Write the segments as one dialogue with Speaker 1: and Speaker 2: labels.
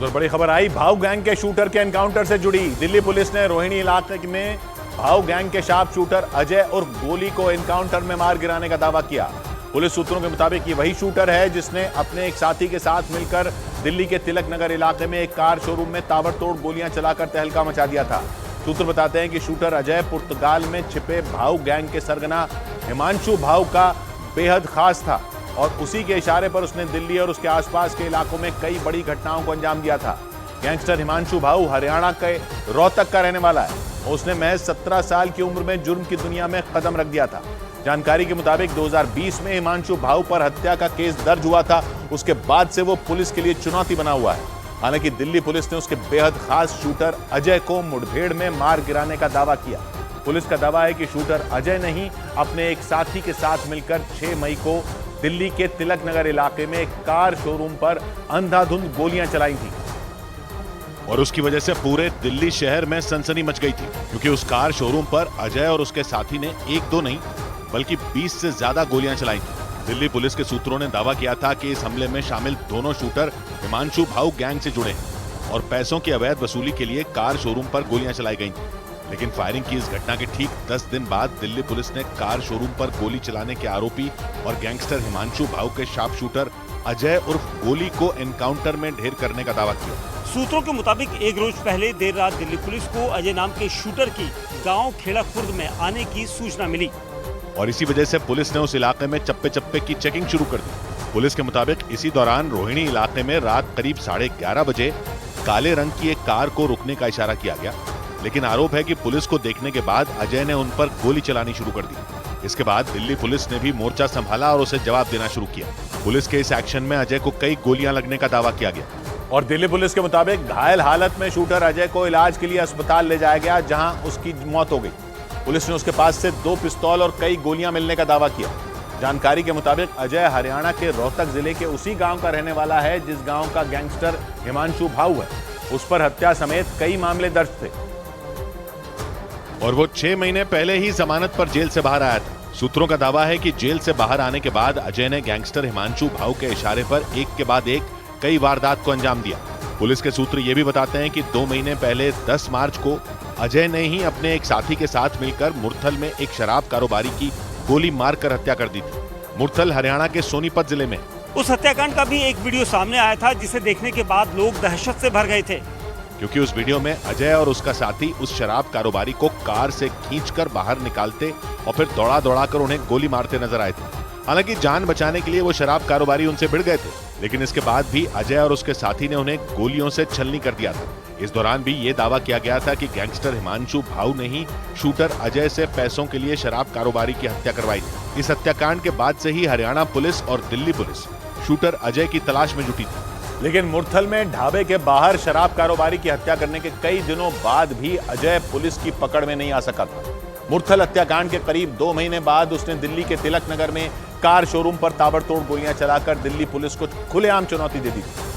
Speaker 1: तो बड़ी खबर आई भाऊ गैंग के शूटर के एनकाउंटर से जुड़ी। दिल्ली पुलिस ने रोहिणी इलाके में भाऊ गैंग के शार्प शूटर अजय और गोली को एनकाउंटर में मार गिराने का दावा किया। पुलिस सूत्रों के मुताबिक ये वही शूटर है जिसने अपने एक साथी के साथ मिलकर दिल्ली के तिलक नगर इलाके में एक कार शोरूम में ताबड़तोड़ गोलियां चलाकर तहलका मचा दिया था। सूत्र बताते हैं कि शूटर अजय पुर्तगाल में छिपे भाऊ गैंग के सरगना हिमांशु भाऊ का बेहद खास था और उसी के इशारे पर उसने दिल्ली और उसके आसपास के इलाकों में कई बड़ी घटनाओं को अंजाम दिया था। गैंगस्टर हिमांशु भाऊ हरियाणा के रोहतक का रहने वाला है। उसने महज 17 साल की उम्र में जुर्म की दुनिया में कदम रख दिया था। जानकारी के मुताबिक 2020 में हिमांशु भाऊ पर हत्या का केस दर्ज हुआ था। उसके बाद से वो पुलिस के लिए चुनौती बना हुआ है। हालांकि दिल्ली पुलिस ने उसके बेहद खास शूटर अजय को मुठभेड़ में मार गिराने का दावा किया। पुलिस का दावा है कि शूटर अजय ने ही अपने एक साथी के साथ मिलकर 6 मई को दिल्ली के तिलक नगर इलाके में एक कार शोरूम पर अंधाधुंध गोलियां चलाई थी
Speaker 2: और उसकी वजह से पूरे दिल्ली शहर में सनसनी मच गई थी, क्योंकि उस कार शोरूम पर अजय और उसके साथी ने एक दो नहीं बल्कि 20 से ज्यादा गोलियां चलाई थी। दिल्ली पुलिस के सूत्रों ने दावा किया था कि इस हमले में शामिल दोनों शूटर हिमांशु भाऊ गैंग से जुड़े हैं और पैसों की अवैध वसूली के लिए कार शोरूम पर गोलियां चलाई गई थी। लेकिन फायरिंग की इस घटना के ठीक 10 दिन बाद दिल्ली पुलिस ने कार शोरूम पर गोली चलाने के आरोपी और गैंगस्टर हिमांशु भाऊ के शार्प शूटर अजय उर्फ गोली को एनकाउंटर में ढेर करने का दावा किया।
Speaker 3: सूत्रों के मुताबिक एक रोज पहले देर रात दिल्ली पुलिस को अजय नाम के शूटर की गांव खेड़ा खुर्द में आने की सूचना मिली
Speaker 2: और इसी वजह से पुलिस ने उस इलाके में चप्पे चप्पे की चेकिंग शुरू कर दी। पुलिस के मुताबिक इसी दौरान रोहिणी इलाके में रात करीब 11:30 बजे काले रंग की एक कार को रुकने का इशारा किया गया, लेकिन आरोप है कि पुलिस को देखने के बाद अजय ने उन पर गोली चलानी शुरू कर दी। इसके बाद दिल्ली पुलिस ने भी मोर्चा संभाला और उसे जवाब देना शुरू किया। पुलिस के इस एक्शन में अजय को कई गोलियां लगने का दावा किया गया
Speaker 1: और दिल्ली पुलिस के मुताबिक घायल हालत में शूटर अजय को इलाज के लिए अस्पताल ले जाया गया, जहां उसकी मौत हो गई। पुलिस ने उसके पास से 2 पिस्तौल और कई गोलियां मिलने का दावा किया। जानकारी के मुताबिक अजय हरियाणा के रोहतक जिले के उसी गांव का रहने वाला है जिस गांव का गैंगस्टर हिमांशु भाऊ है। उस पर हत्या समेत कई मामले दर्ज थे
Speaker 2: और वो 6 महीने पहले ही जमानत पर जेल से बाहर आया था। सूत्रों का दावा है कि जेल से बाहर आने के बाद अजय ने गैंगस्टर हिमांशु भाऊ के इशारे पर एक के बाद एक कई वारदात को अंजाम दिया। पुलिस के सूत्र ये भी बताते हैं कि 2 महीने पहले 10 मार्च को अजय ने ही अपने एक साथी के साथ मिलकर मुरथल में एक शराब कारोबारी की गोली मारकर हत्या कर दी थी। मुरथल हरियाणा के सोनीपत जिले में
Speaker 3: उस हत्याकांड का भी एक वीडियो सामने आया था, जिसे देखने के बाद लोग दहशत से भर गए थे,
Speaker 2: क्योंकि उस वीडियो में अजय और उसका साथी उस शराब कारोबारी को कार से खींचकर बाहर निकालते और फिर दौड़ा दौड़ाकर उन्हें गोली मारते नजर आए थे। हालांकि जान बचाने के लिए वो शराब कारोबारी उनसे भिड़ गए थे, लेकिन इसके बाद भी अजय और उसके साथी ने उन्हें गोलियों से छलनी कर दिया था। इस दौरान भी ये दावा किया गया था कि गैंगस्टर हिमांशु भाऊ ने ही शूटर अजय से पैसों के लिए शराब कारोबारी की हत्या करवाई थी। इस हत्याकांड के बाद से ही हरियाणा पुलिस और दिल्ली पुलिस शूटर अजय की तलाश में जुटी थी।
Speaker 1: लेकिन मुरथल में ढाबे के बाहर शराब कारोबारी की हत्या करने के कई दिनों बाद भी अजय पुलिस की पकड़ में नहीं आ सका था। मुरथल हत्याकांड के करीब 2 महीने बाद उसने दिल्ली के तिलक नगर में कार शोरूम पर ताबड़तोड़ गोलियां चलाकर दिल्ली पुलिस को खुलेआम चुनौती दे दी थी।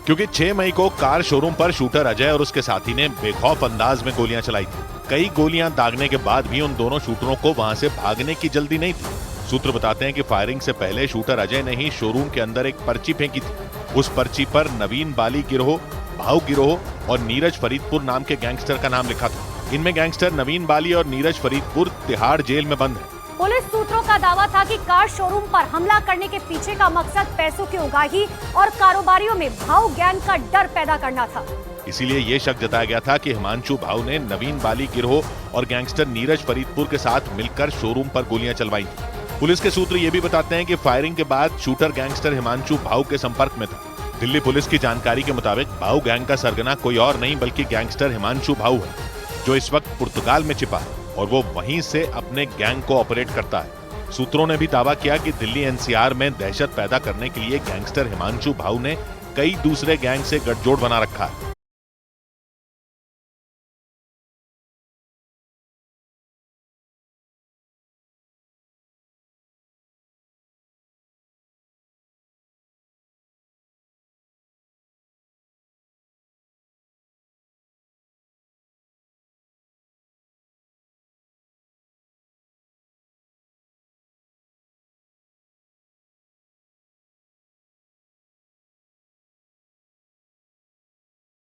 Speaker 2: क्योंकि 6 मई को कार शोरूम पर शूटर अजय और उसके साथी ने बेखौफ अंदाज में गोलियां चलाई थी। कई गोलियां दागने के बाद भी उन दोनों शूटरों को वहां से भागने की जल्दी नहीं थी। सूत्र बताते हैं कि फायरिंग से पहले शूटर अजय ने ही शोरूम के अंदर एक पर्ची फेंकी थी। उस पर्ची पर नवीन बाली गिरोह, भाऊ गिरोह और नीरज फरीदपुर नाम के गैंगस्टर का नाम लिखा था। इनमें गैंगस्टर नवीन बाली और नीरज फरीदपुर तिहाड़ जेल में बंद है।
Speaker 4: पुलिस सूत्रों का दावा था कि कार शोरूम पर हमला करने के पीछे का मकसद पैसों की उगाही और कारोबारियों में भाऊ गैंग का डर पैदा करना था।
Speaker 2: इसीलिए ये शक जताया गया था कि हिमांशु भाऊ ने नवीन बाली गिरोह और गैंगस्टर नीरज फरीदपुर के साथ मिलकर शोरूम पर गोलियां चलवाई थी। पुलिस के सूत्र ये भी बताते हैं कि फायरिंग के बाद शूटर गैंगस्टर हिमांशु भाऊ के संपर्क में था। दिल्ली पुलिस की जानकारी के मुताबिक भाऊ गैंग का सरगना कोई और नहीं बल्कि गैंगस्टर हिमांशु भाऊ है, जो इस वक्त पुर्तगाल में छिपा है और वो वहीं से अपने गैंग को ऑपरेट करता है। सूत्रों ने भी दावा किया कि दिल्ली एनसीआर में दहशत पैदा करने के लिए गैंगस्टर हिमांशु भाऊ ने कई दूसरे गैंग से गठजोड़ बना रखा है।